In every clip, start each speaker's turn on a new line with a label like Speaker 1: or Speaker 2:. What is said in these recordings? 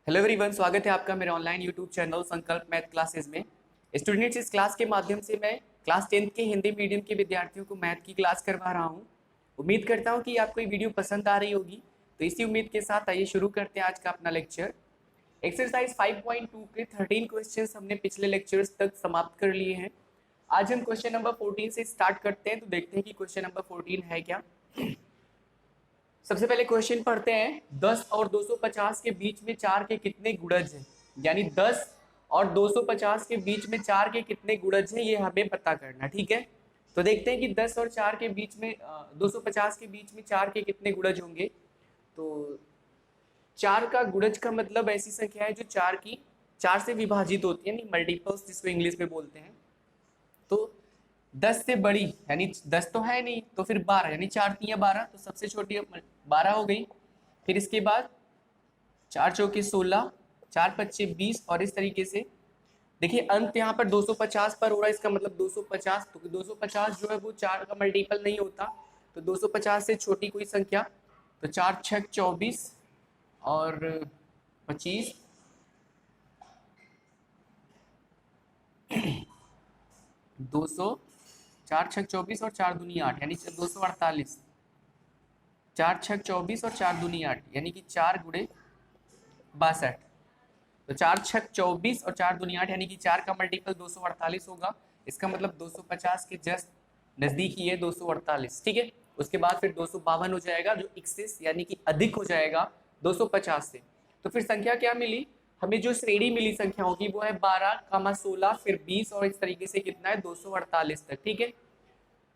Speaker 1: Hello everyone, स्वागत है आपका मेरे ऑनलाइन यूट्यूब चैनल संकल्प मैथ क्लासेस में। स्टूडेंट्स, इस क्लास के माध्यम से मैं क्लास 10th के हिंदी मीडियम के विद्यार्थियों को मैथ की क्लास करवा रहा हूं। उम्मीद करता हूं कि आपको ये वीडियो पसंद आ रही होगी। तो इसी उम्मीद के साथ आइए शुरू करते हैं आज का अपना लेक्चर। एक्सरसाइज 5.2 के 13 क्वेश्चन हमने पिछले लेक्चर्स तक समाप्त कर लिए हैं। आज हम क्वेश्चन नंबर 14 से स्टार्ट करते हैं। तो देखते हैं कि क्वेश्चन नंबर 14 है क्या। सबसे पहले क्वेश्चन पढ़ते हैं। 10 और 250 के बीच में 4 के कितने गुणज हैं। यानी 10 और 250 के बीच में 4 के कितने गुणज हैं, ये हमें पता करना। ठीक है, तो देखते हैं कि 10 और 4 के बीच में 250 के बीच में 4 के कितने गुणज होंगे। तो 4 का गुणज का मतलब ऐसी संख्या है जो 4 से विभाजित होती है, यानी मल्टीपल्स जिसको इंग्लिश में बोलते हैं। तो 10 से बड़ी यानी 10 तो है नहीं, तो फिर 12 यानी 4 3 12, तो सबसे छोटी 12 हो गई। फिर इसके बाद 4 चौके 16, 4 पच्चे 20 और इस तरीके से। देखिए अंत यहाँ पर 250 पर हो रहा है, इसका मतलब 250, तो 250 जो है वो 4 का मल्टीपल नहीं होता। तो 250 से छोटी कोई संख्या, तो 4 छक 24 और 25, 200, 4 छक 24 और 4 दूनी 8 यानी 248। 4 छक 24 और 4 दूनी 8 यानी कि 4 गुणे 62। तो 4 छक 24 और 4 दूनी 8 यानी कि 4 का मल्टीपल 248 होगा। इसका मतलब 250 के जस्ट नजदीक ही है 248। ठीक है, उसके बाद फिर 252 हो जाएगा जो एक्सेस यानी कि अधिक हो जाएगा 250 से। तो फिर संख्या क्या मिली हमें, जो श्रेणी मिली संख्याओं की वो है 12, 16, फिर 20 और इस तरीके से कितना है 248 तक। ठीक है,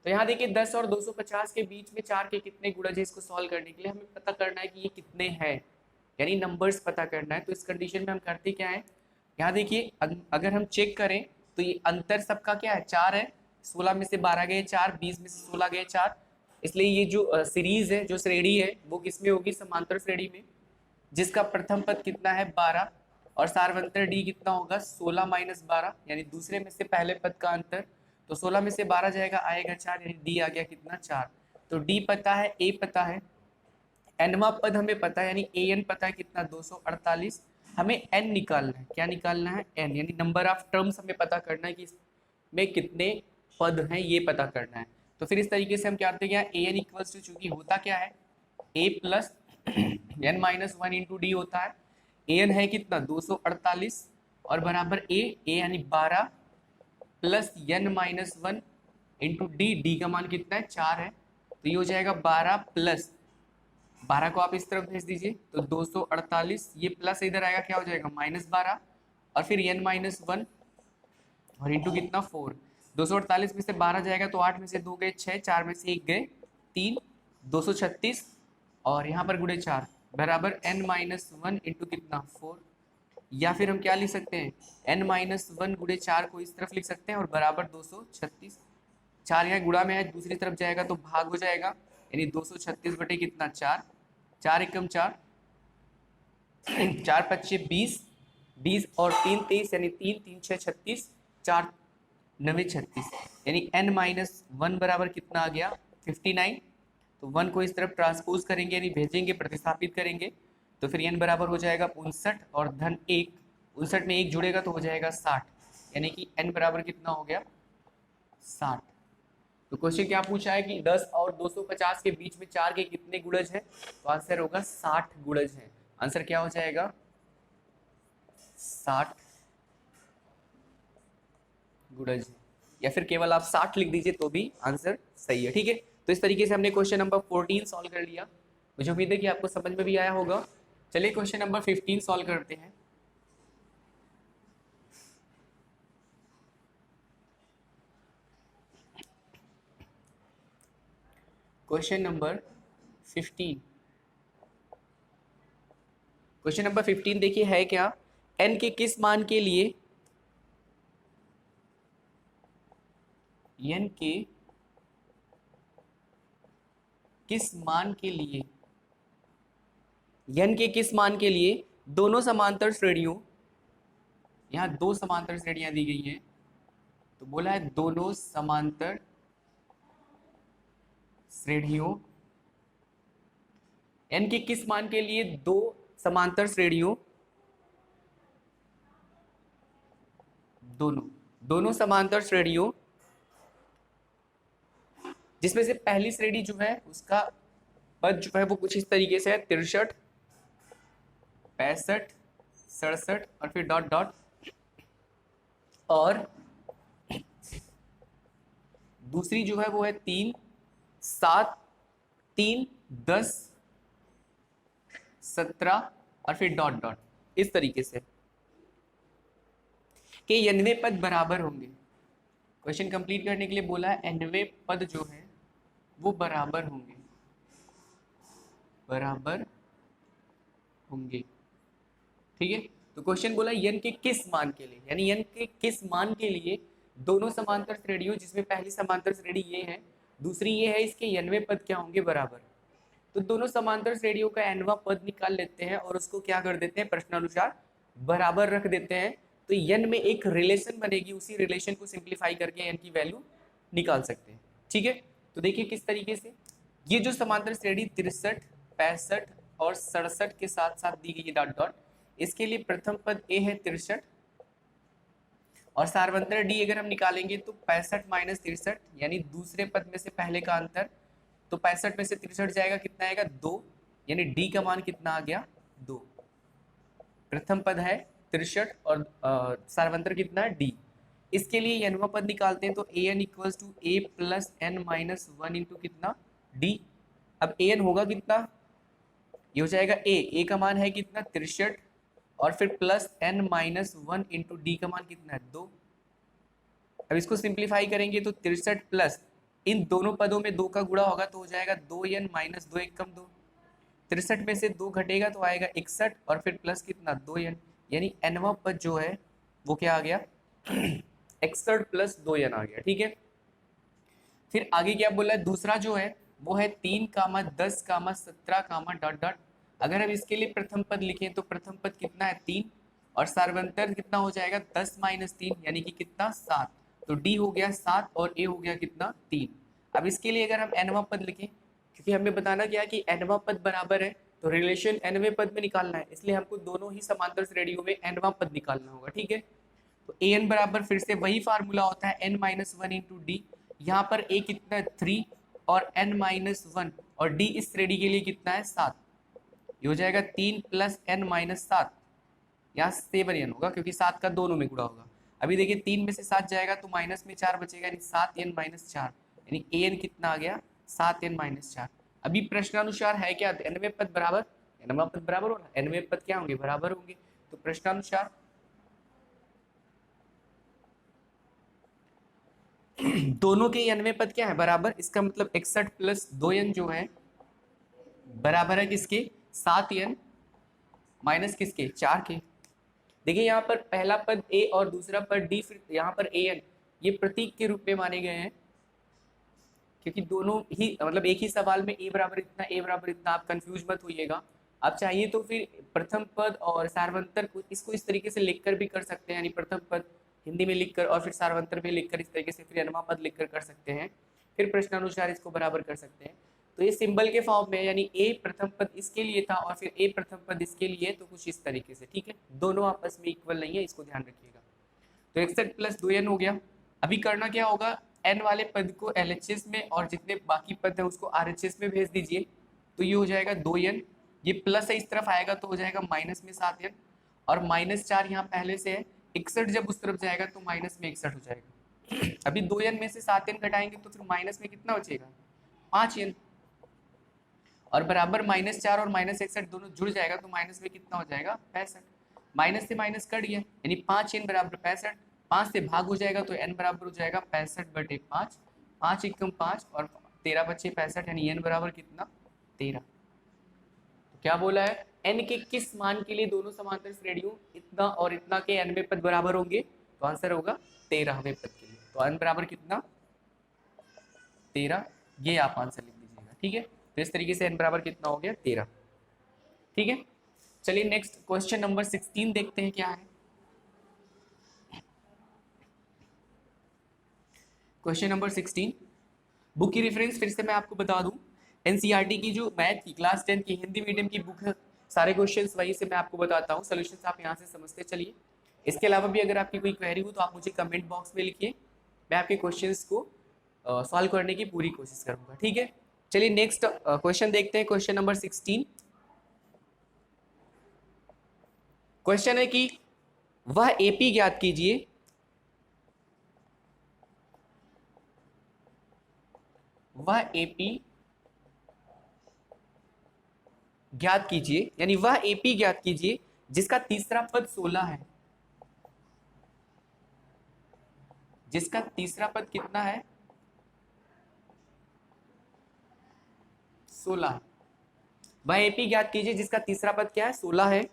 Speaker 1: तो यहाँ देखिए 10 और 250 के बीच में 4 के कितने गुणज है, इसको सॉल्व करने के लिए हमें पता करना है कि ये कितने हैं, यानी नंबर्स पता करना है। तो इस कंडीशन में हम करते क्या है, यहाँ देखिए अगर हम चेक करें तो ये अंतर सबका क्या है 4 है। 16 में से 12 गए 4, 20 में से 16 गए 4, इसलिए ये जो सीरीज है, जो श्रेणी है वो किसमें होगी, समांतर श्रेणी में, जिसका प्रथम पद कितना है 12 और सार्वंतर डी कितना होगा 16 माइनस 12, यानी दूसरे में से पहले पद का अंतर। तो 16 में से 12 जाएगा आएगा 4, यानी डी आ गया कितना 4। तो डी पता है, ए पता है, एनवा पद हमें पता है, यानी ए एन पता है कितना 248। हमें एन निकालना है, क्या निकालना है एन, यानी नंबर ऑफ टर्म्स हमें पता करना है कि इसमें कितने पद हैं ये पता करना है। तो फिर इस तरीके से हम क्या करते हैं, ए एन इक्वल्स टू, चूंकि होता क्या है A plus N minus 1 into D होता है। ए एन है कितना 248 और बराबर ए यानी 12 plus N minus 1 into d, d का मान कितना है 4 है। तो ये हो जाएगा 12 प्लस 12 को आप इस तरफ भेज दीजिए तो 248, ये प्लस इधर आएगा क्या हो जाएगा -12 और फिर n माइनस 1 और इंटू कितना 4। 248 में से 12 जाएगा तो 8 में से 2 गए 6, 4 में से 1 गए 3, 236 और यहाँ पर गुणे 4 बराबर n माइनस 1 इंटू कितना 4। या फिर हम क्या लिख सकते हैं n माइनस 1 गुणे 4 को इस तरफ लिख सकते हैं और बराबर 236। 4 यहाँ गुणा में है, दूसरी तरफ जाएगा तो भाग हो जाएगा, यानी 236 बटे कितना 4, 4 एकम 4, 4 पच्चे 20, 20 और 3 23, यानी 3 3 6 36, 4 9 36, यानी n माइनस 1 बराबर कितना आ गया 59। तो 1 को इस तरफ ट्रांसपोज करेंगे यानी भेजेंगे, प्रतिस्थापित करेंगे तो फिर n बराबर हो जाएगा 59 और धन 1, 59 में 1 जुड़ेगा तो हो जाएगा 60, यानी कि n बराबर कितना हो गया 60। तो क्वेश्चन क्या पूछा है कि 10 और 250 के बीच में 4 के कितने गुणज हैं, तो आंसर होगा 60 गुणज हैं। आंसर क्या हो जाएगा 60 गुणज है, या फिर केवल आप 60 लिख दीजिए तो भी आंसर सही है। ठीक है, तो इस तरीके से हमने क्वेश्चन नंबर 14 सॉल्व कर लिया। मुझे उम्मीद है कि आपको समझ में भी आया होगा। चलिए क्वेश्चन नंबर 15 सॉल्व करते हैं। क्वेश्चन नंबर 15, क्वेश्चन नंबर 15 देखिए है क्या, n के किस मान के लिए n के किस मान के लिए n के किस मान के लिए दोनों समांतर श्रेणियों, यहाँ दो समांतर श्रेणियां दी गई हैं, तो बोला है दोनों समांतर श्रेणियों, n के किस मान के लिए दो समांतर श्रेणियों दोनों दोनों समांतर श्रेणियों जिसमें से पहली श्रेणी जो है उसका पद जो है वो कुछ इस तरीके से है 63, 65, 67 और फिर डॉट डॉट, और दूसरी जो है वो है 3, 7, 3, 10, 17 और फिर डॉट डॉट, इस तरीके से कि nवे पद बराबर होंगे। क्वेश्चन कंप्लीट करने के लिए बोला है nवे पद जो है वो बराबर होंगे, बराबर होंगे, ठीक है। तो क्वेश्चन बोला n के किस मान के लिए, यानी n के किस मान के लिए दोनों समांतर श्रेणियों जिसमें पहली समांतर श्रेणी ये है, दूसरी ये है, इसके nवे पद क्या होंगे, बराबर। तो दोनों समांतर श्रेणियों का nवा पद निकाल लेते हैं और उसको क्या कर देते हैं, प्रश्नानुसार बराबर रख देते हैं। तो n में एक रिलेशन बनेगी, उसी रिलेशन को सिंप्लीफाई करके n की वैल्यू निकाल सकते हैं, ठीक है। तो देखिए किस तरीके से ये जो समांतर श्रेणी 63, 65 और 67 के साथ साथ दी गई है डॉट डॉट, इसके लिए प्रथम पद a है 63 और सार्वंतर d अगर हम निकालेंगे तो 65 माइनस 63, यानी दूसरे पद में से पहले का अंतर, तो 65 में से 63 जाएगा, कितना आएगा 2, यानी d का मान कितना आ गया 2। प्रथम पद है 63 और सार्वंतर कितना है d। इसके लिए nवा पद निकालते हैं तो an equals to a plus n minus 1 into कितना d। अब an होगा कितना, ये हो जाएगा a का मान है कितना 63 और फिर plus n minus 1 into D का मान कितना है 2। अब इसको सिंप्लीफाई करेंगे तो 63 प्लस इन दोनों पदों में 2 का गुणा होगा तो हो जाएगा 2n माइनस 2 एकम 2। 63 में से 2 घटेगा तो आएगा 61 और फिर प्लस कितना 2n, यानी nवा पद जो है वो क्या आ गया 61 प्लस 2n आ गया, ठीक है। फिर आगे क्या बोला है, दूसरा जो है वो है 3, 10, 17 डॉट डॉट। अगर हम इसके लिए प्रथम पद लिखें तो प्रथम पद कितना है 3 और सार्वंतर कितना हो जाएगा 10 माइनस 3 यानी कि कितना 7। तो d हो गया 7 और a हो गया कितना 3। अब इसके लिए अगर हम nवा पद लिखें, क्योंकि हमें बताना क्या है कि nवा पद बराबर है तो रिलेशन nवे पद में निकालना है, इसलिए हमको दोनों ही समांतर श्रेणियों में nवा पद निकालना होगा, ठीक है। तो an बराबर फिर से वही फार्मूला होता है n माइनस 1 इंटू डी। यहाँ पर a कितना है 3 और n माइनस 1 और d इस श्रेणी के लिए कितना है 7, ये हो जाएगा 3 प्लस n माइनस 7, यहाँ 7n होगा क्योंकि 7 का दोनों में गुणा होगा। अभी देखिए 3 में से 7 जाएगा तो माइनस में 4 बचेगा, यानी 7n माइनस 4, यानी an कितना आ गया 7n माइनस 4। अभी प्रश्नानुसार है क्या, nवे पद बराबर, nवा पद बराबर होगा, nवे पद क्या होंगे बराबर होंगे। तो प्रश्नानुसार दोनों के nवे पद क्या है बराबर, इसका मतलब 61 प्लस 2n जो है बराबर है किसके 7n माइनस किसके 4 के। देखिए यहाँ पर पहला पद a और दूसरा पद d, फिर यहाँ पर an, ये प्रतीक के रूप में माने गए हैं क्योंकि दोनों ही मतलब एक ही सवाल में a बराबर इतना a बराबर इतना, आप कंफ्यूज मत होइएगा। आप चाहिए तो फिर प्रथम पद और सार्वंतर को इसको इस तरीके से लिखकर भी कर सकते हैं, यानी प्रथम पद हिंदी में लिखकर और फिर सार्वंतर में लिखकर इस तरीके से फिर nवा पद लिखकर कर सकते हैं, फिर प्रश्नानुसार इसको बराबर कर सकते हैं। तो ये सिंबल के फॉर्म में, यानी a प्रथम पद इसके लिए था और फिर a प्रथम पद इसके लिए, तो कुछ इस तरीके से, ठीक है। दोनों आपस में इक्वल नहीं है, इसको ध्यान रखिएगा। तो 61 प्लस 2n हो गया। अभी करना क्या होगा, n वाले पद को LHS में और जितने बाकी पद है उसको RHS में भेज दीजिए, तो ये हो जाएगा 2n, ये प्लस है इस तरफ आएगा तो हो जाएगा माइनस में 7n और माइनस 4 यहाँ पहले से है, 61 जब उस तरफ जाएगा तो माइनस में 61 हो जाएगा। अभी 2n में से 7n घटाएंगे तो फिर माइनस में कितना बचेगा 5n और बराबर माइनस 4 और माइनस 61 दोनों जुड़ जाएगा तो माइनस में कितना हो जाएगा 65। माइनस से माइनस कट गया यानी 5n बराबर 65, 5 से भाग हो जाएगा तो n बराबर हो जाएगा 65/5, 5 एकम 5 और 13 बचे 65, यानी n बराबर कितना 13। तो क्या बोला है, n के किस मान के लिए दोनों समांतर श्रेणियों इतना और इतना के nवे पद बराबर होंगे, तो आंसर होगा 13वें पद के लिए। तो n बराबर कितना 13, ये आप आंसर लिख दीजिएगा, ठीक है। तो इस तरीके से n बराबर कितना हो गया 13, ठीक है। चलिए नेक्स्ट क्वेश्चन नंबर 16 देखते हैं क्या है। क्वेश्चन नंबर 16, बुक की रेफरेंस फिर से मैं आपको बता दूं, एनसीईआरटी की जो मैथ की क्लास 10 की हिंदी मीडियम की बुक है, सारे क्वेश्चंस वहीं से मैं आपको बताता हूं, सॉल्यूशंस आप यहां से समझते चलिए। इसके अलावा भी अगर आपकी कोई क्वेरी हो तो आप मुझे कमेंट बॉक्स में लिखिए, मैं आपके क्वेश्चंस को सॉल्व करने की पूरी कोशिश करूंगा, ठीक है। चलिए नेक्स्ट क्वेश्चन देखते हैं, क्वेश्चन नंबर 16। क्वेश्चन है कि वह एपी ज्ञात कीजिए, वह एपी ज्ञात कीजिए, यानी वह एपी ज्ञात कीजिए जिसका तीसरा पद 16 है, जिसका तीसरा पद कितना है, 16। वह एपी ज्ञात कीजिए जिसका तीसरा पद क्या है, 16 है,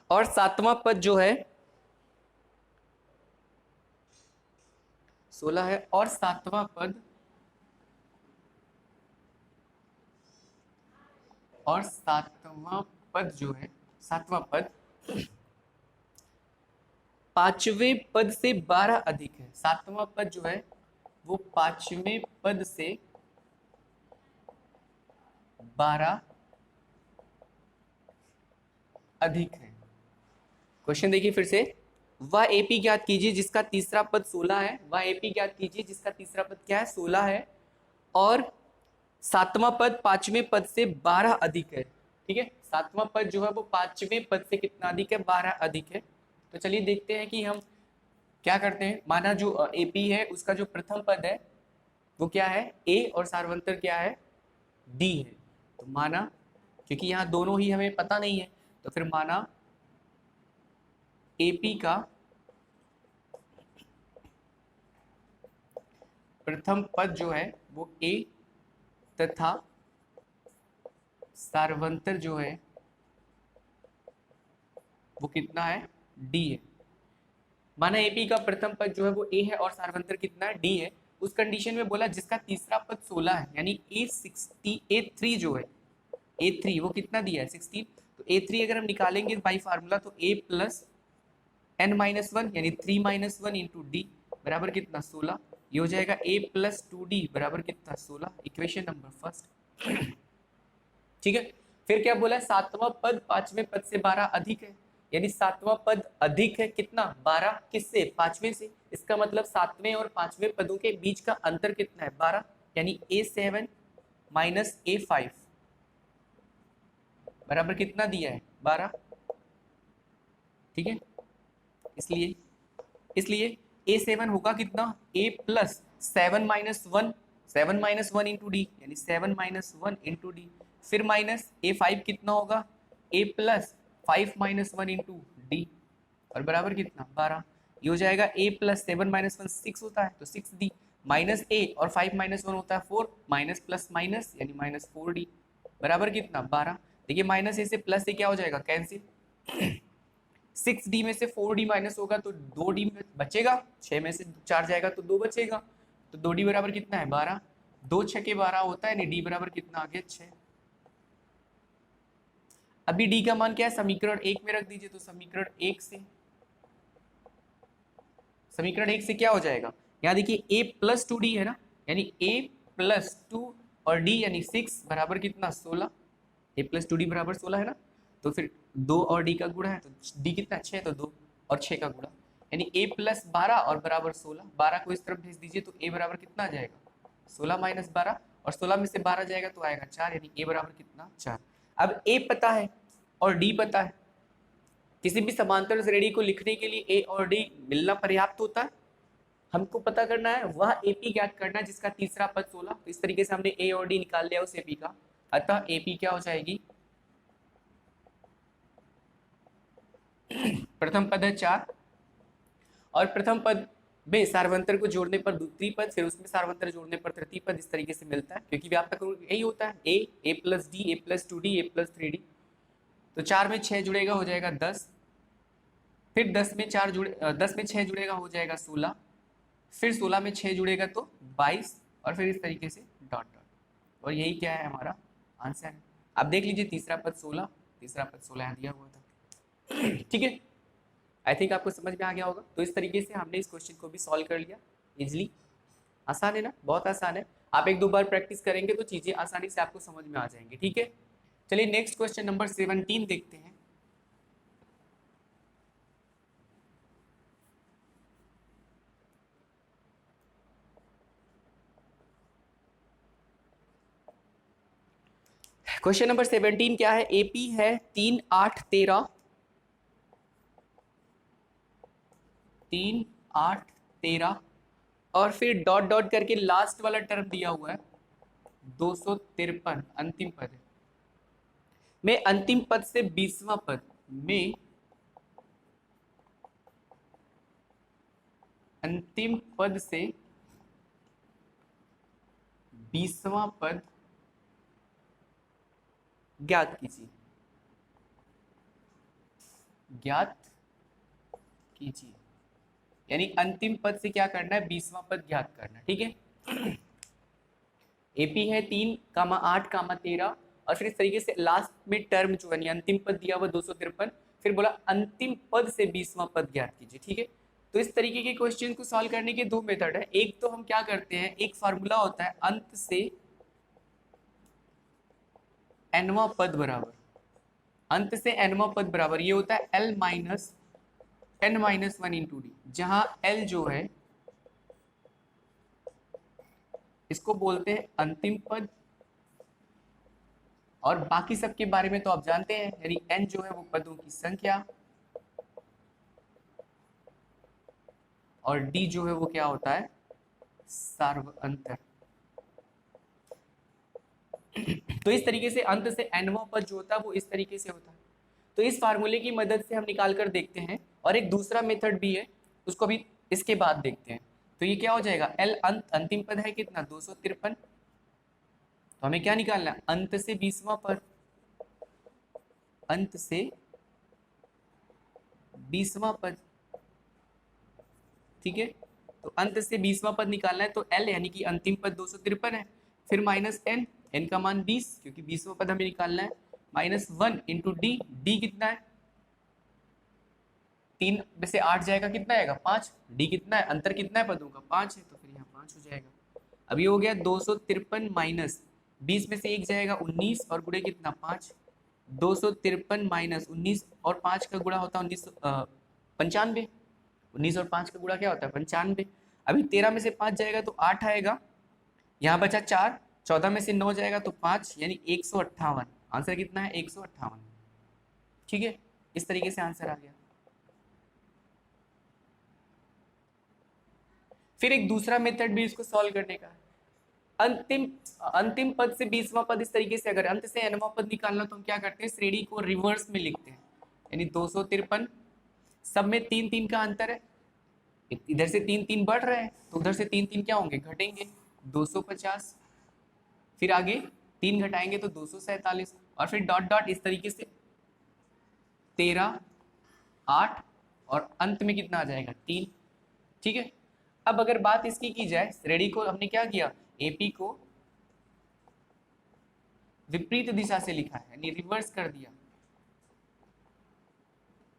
Speaker 1: और सातवां पद जो है 16 है, और सातवां पद, और सातवां पद जो है, सातवां पद पांचवें पद से 12 अधिक है। सातवां पद जो है वो पांचवें पद से 12 अधिक है। क्वेश्चन देखिए फिर से, वह एपी ज्ञात कीजिए जिसका तीसरा पद 16 है, वह एपी ज्ञात कीजिए जिसका तीसरा पद क्या है, 16 है, और सातवां पद पांचवें पद से 12 अधिक है, ठीक है। सातवां पद जो है वो पांचवें पद से कितना अधिक है, 12 अधिक है। तो चलिए देखते हैं कि हम क्या करते हैं। माना जो एपी है उसका जो प्रथम पद है वो क्या है, ए, और सार्वंतर क्या है, डी है। तो माना, क्योंकि यहाँ दोनों ही हमें पता नहीं है, तो फिर माना एपी का प्रथम पद जो है वो ए तथा सार्वंतर जो है वो कितना है, डी है। माना एपी का प्रथम पद जो है वो ए है और सार्वंतर कितना है, डी है। उस कंडीशन में बोला जिसका तीसरा पद 16 है, यानी A3 जो है, A3 वो कितना दिया है, 16। तो A3 अगर हम निकालेंगे बाई फार्मूला तो A प्लस n-1 यानी 3-1 इंटू डी बराबर कितना, 16। ये हो जाएगा A प्लस 2D बराबर कितना, 16। इक्वेशन नंबर फर्स्ट, ठीक है। फिर क्या बोला है, सातवां पद पांचवें पद से 12 अधिक है, यानी सातवां पद अधिक है कितना, 12, किससे, पांचवें से। इसका मतलब सातवें और पांचवें पदों के बीच का अंतर कितना है, 12, यानी A7 माइनस A5 बराबर कितना दिया है, 12, ठीक है। इसलिए A7 होगा कितना, A प्लस 7-1, 7-1 इंटू डी, यानी 7-1 इंटू डी। फिर माइनस A5 कितना होगा, A प्लस 5-1 इंटू डी, और बराबर कितना, 12। ये हो जाएगा A प्लस 7-1 6 होता है, तो 6D माइनस A, और 5-1 होता है 4, माइनस प्लस माइनस यानी माइनस 4D बराबर कितना, 12। देखिए माइनस ए से प्लस से क्या हो जाएगा, कैंसिल। 6D में से 4D माइनस होगा तो 2D में बचेगा, 6 में से 4 जाएगा तो 2 बचेगा, तो 2D बराबर कितना है, 12। 2 6 के 12 होता है, डी बराबर कितना आ गया, 6। अभी डी का मान क्या है, समीकरण 1 में रख दीजिए, तो समीकरण 1 से क्या हो जाएगा, यहाँ देखिए A प्लस 2D है ना, यानी A प्लस 2 और D यानी 6 बराबर कितना, 16। A प्लस 2D बराबर 16 है ना, तो फिर 2 और D का गुणा है तो D कितना, 6, तो 2 और 6 का गुणा, यानी A प्लस 12 और बराबर 16। 12 को इस तरफ भेज दीजिए तो A बराबर कितना आ जाएगा, 16 माइनस 12, और 16 में से 12 जाएगा तो आएगा 4, यानी A बराबर कितना, 4। अब A पता है और D पता है, किसी भी समांतर श्रेणी को लिखने के लिए A और D मिलना पर्याप्त होता है। हमको पता करना है वह AP ज्ञात करना है जिसका तीसरा पद 16। तो इस तरीके से हमने A और D निकाल लिया उस AP का, अतः AP क्या हो जाएगी, प्रथम पद है 4, और प्रथम पद में सार्वंतर को जोड़ने पर द्वितीय पद, फिर उसमें सार्वंतर जोड़ने पर तृतीय पद, इस तरीके से मिलता है, क्योंकि व्यापक रूप यही होता है, A plus D, A plus 2D, A plus 3D। तो 4 में 6 जुड़ेगा हो जाएगा 10, फिर 10 में 6 जुड़ेगा हो जाएगा 16, फिर 16 में 6 जुड़ेगा तो 22, और फिर इस तरीके से डॉट डॉट, और यही क्या है, हमारा आंसर है। आप देख लीजिए तीसरा पद 16, तीसरा पद 16 यहाँ दिया हुआ था, ठीक है। आई थिंक आपको समझ में आ गया होगा। तो इस तरीके से हमने इस क्वेश्चन को भी सॉल्व कर लिया इजिली। आसान है ना, बहुत आसान है। आप एक दो बार प्रैक्टिस करेंगे तो चीजें आसानी से आपको समझ में आ जाएंगी। ठीक है, चलिए नेक्स्ट क्वेश्चन नंबर 17 देखते हैं। क्वेश्चन नंबर 17 क्या है? एपी है 3 8 13, 3 8 13 और फिर डॉट डॉट करके लास्ट वाला टर्म दिया हुआ है 253, अंतिम पद है। में अंतिम पद से 20वां पद में अंतिम पद से 20वां पद ज्ञात कीजिए, ज्ञात कीजिए। यानी अंतिम पद से क्या करना है? 20वां पद ज्ञात करना। ठीक है, एपी है 3 कामा 8 कामा 13 और फिर इस तरीके से लास्ट में टर्म जो है अंतिम पद दिया हुआ 253, फिर बोला अंतिम पद से 20वां पद ज्ञात कीजिए। ठीक है, तो इस तरीके के क्वेश्चन को सॉल्व करने के दो मेथड है। एक तो हम क्या करते हैं, एक फार्मूला होता है अंत से nवां पद बराबर, अंत से nवां पद बराबर ये होता है l minus n minus 1 into D, जहां l जो है इसको बोलते हैं अंतिम पद और बाकी सब के बारे में तो आप जानते हैं, यानी n जो है वो पदों की संख्या और d जो है वो क्या होता है? सार्वअंतर। तो इस तरीके से अंत से nवां पद जो होता है वो इस तरीके से होता है। तो इस फार्मूले की मदद से हम निकाल कर देखते हैं, और एक दूसरा मेथड भी है, उसको भी इसके बाद देखते हैं। तो ये क्या हो जाएगा? l अंतिम पद है कितना? 253। तो हमें क्या निकालना है? अंत से 20वां पद, अंत से 20वां पद। ठीक है, तो अंत से 20वां पद निकालना है, तो l यानी कि अंतिम पद 253 है, फिर माइनस n का मान 20 क्योंकि 20वां पद हमें निकालना है, माइनस 1 इंटू डी कितना है? 3 में से 8 जाएगा, कितना आएगा? 5। डी कितना है? अंतर कितना है पदों का? 5 है, तो फिर यहाँ 5 हो जाएगा। अब ये हो गया 253 माइनस 20 में से 1 जाएगा 19 और गुणे कितना? 5। 253 माइनस 19 और 5 का गुणा होता है 95। 19 और 5 का गुणा क्या होता है? 95। अभी 13 में से 5 जाएगा तो 8 आएगा, यहाँ बचा 4, 14 में से 9 जाएगा तो 5, यानी 158। आंसर कितना है? 158। ठीक है, इस तरीके से आंसर आ गया। फिर एक दूसरा मेथड भी इसको सॉल्व करने का है। अंतिम पद से 20वां पद, इस तरीके से अगर अंत से nवां पद निकालना तो हम क्या करते हैं? श्रेणी को रिवर्स में लिखते हैं, यानी 253, सब में 3 3 का अंतर है, इधर से 3 3 बढ़ रहे हैं तो उधर से 3 3 क्या होंगे? घटेंगे, 250। फिर आगे 3 घटाएंगे तो 247 और फिर डॉट डॉट इस तरीके से 13 8 और अंत में कितना आ जाएगा? 3। ठीक है, अब अगर बात इसकी की जाए, श्रेणी को हमने क्या किया? एपी को विपरीत दिशा से लिखा है, यानी रिवर्स कर दिया,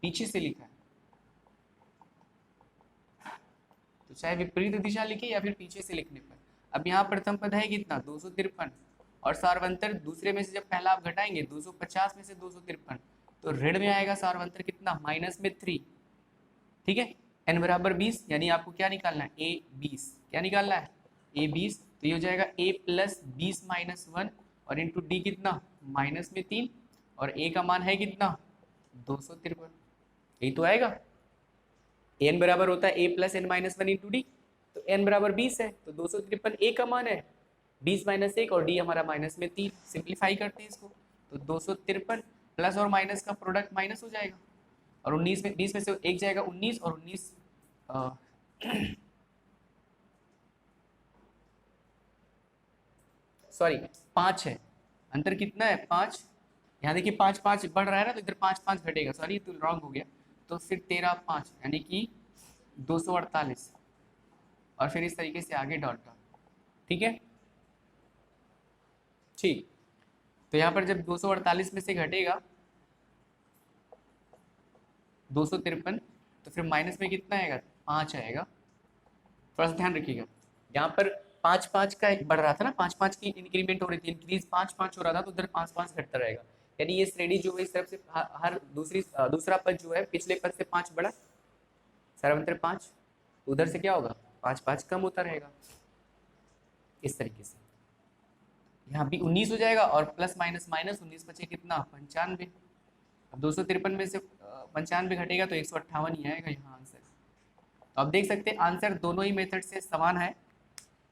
Speaker 1: पीछे से लिखा है। तो चाहे विपरीत दिशा लिखे या फिर पीछे से लिखने पर। अब यहाँ प्रथम पद है कितना? 253 और सार्वंतर दूसरे में से जब पहला आप घटाएंगे 250 में से 253 तो ऋण में आएगा सार्वंतर कितना? माइनस में 3। ठीक है, n बराबर 20, यानी आपको क्या निकालना है? a 20। क्या निकालना है? a 20। तो ये हो जाएगा a प्लस 20 माइनस 1 और इंटू डी कितना? माइनस में 3 और a का मान है कितना? 253। यही तो आएगा। n बराबर होता है a plus N minus 1 into d, तो n बराबर 20 है तो 253 a का मान है 20 माइनस 1 और d हमारा माइनस में 3। सिंप्लीफाई करते हैं इसको, तो 253 प्लस और माइनस का प्रोडक्ट माइनस हो जाएगा और 19 में 20 में से 1 जाएगा 19 और 19 सॉरी 5 है, अंतर कितना है? 5। यहाँ देखिए 5 5 बढ़ रहा है ना, तो इधर 5 5 घटेगा, सॉरी तो रॉन्ग हो गया, तो फिर 13 5 यानी कि 248 और फिर इस तरीके से आगे डॉट डॉट। ठीक है, ठीक। तो यहाँ पर जब 248 में से घटेगा 253 तो फिर माइनस में कितना आएगा? 5 आएगा। थोड़ा सा ध्यान रखिएगा, यहाँ पर 5 5 का एक बढ़ रहा था ना, 5 5 की इंक्रीमेंट हो रही थी, इंक्रीज 5 5 हो रहा था, तो उधर 5 5 घटता रहेगा। यानी ये श्रेणी जो है इस तरफ से हर दूसरा पद जो है पिछले पद से 5 बढ़ा, सर्वंतर 5, उधर से क्या होगा 5 5 कम होता रहेगा। इस तरीके से यहाँ भी 19 हो जाएगा, और प्लस माइनस माइनस 19 बचे कितना 95। अब 253 में से 95 घटेगा तो 158 ही आएगा यहाँ आंसर। तो आप देख सकते हैं आंसर दोनों ही मेथड से समान है।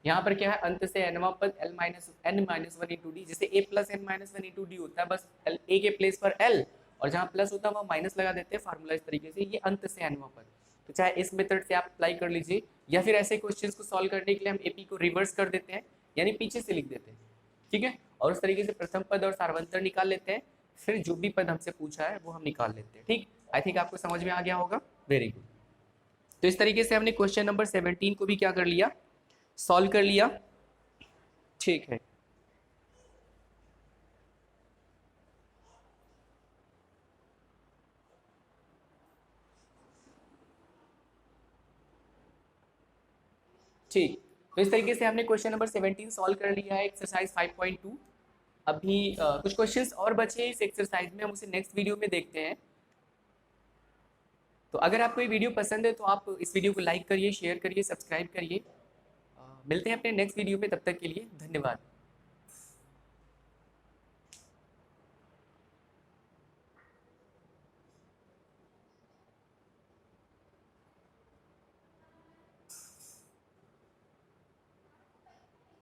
Speaker 1: यहाँ पर क्या है, अंत से nवां पद n-1 इंटू डी, जैसे a plus n-1 into D होता है, बस a के प्लेस पर l, और जहाँ प्लस होता है वहाँ माइनस लगा देते हैं, फार्मूला इस तरीके से, ये अंत से nवां पद। तो चाहे इस मेथड से आप अप्लाई कर लीजिए, या फिर ऐसे क्वेश्चंस को सॉल्व करने के लिए हम एपी को रिवर्स कर देते हैं, यानी पीछे से लिख देते हैं, ठीक है, और उस तरीके से प्रथम पद और सार्वंतर निकाल लेते हैं, फिर जो भी पद हमसे पूछा है वो हम निकाल लेते हैं। ठीक, आई थिंक आपको समझ में आ गया होगा, वेरी गुड। तो इस तरीके से हमने क्वेश्चन नंबर 17 को भी क्या कर लिया, सॉल्व कर लिया, ठीक है। ठीक, तो इस तरीके से हमने क्वेश्चन नंबर 17 सॉल्व कर लिया है, एक्सरसाइज 5.2। अभी कुछ क्वेश्चंस और बचे हैं इस एक्सरसाइज में, हम उसे नेक्स्ट वीडियो में देखते हैं। तो अगर आपको ये वीडियो पसंद है तो आप इस वीडियो को लाइक करिए, शेयर करिए, सब्सक्राइब करिए। मिलते हैं अपने नेक्स्ट वीडियो में, तब तक के लिए धन्यवाद।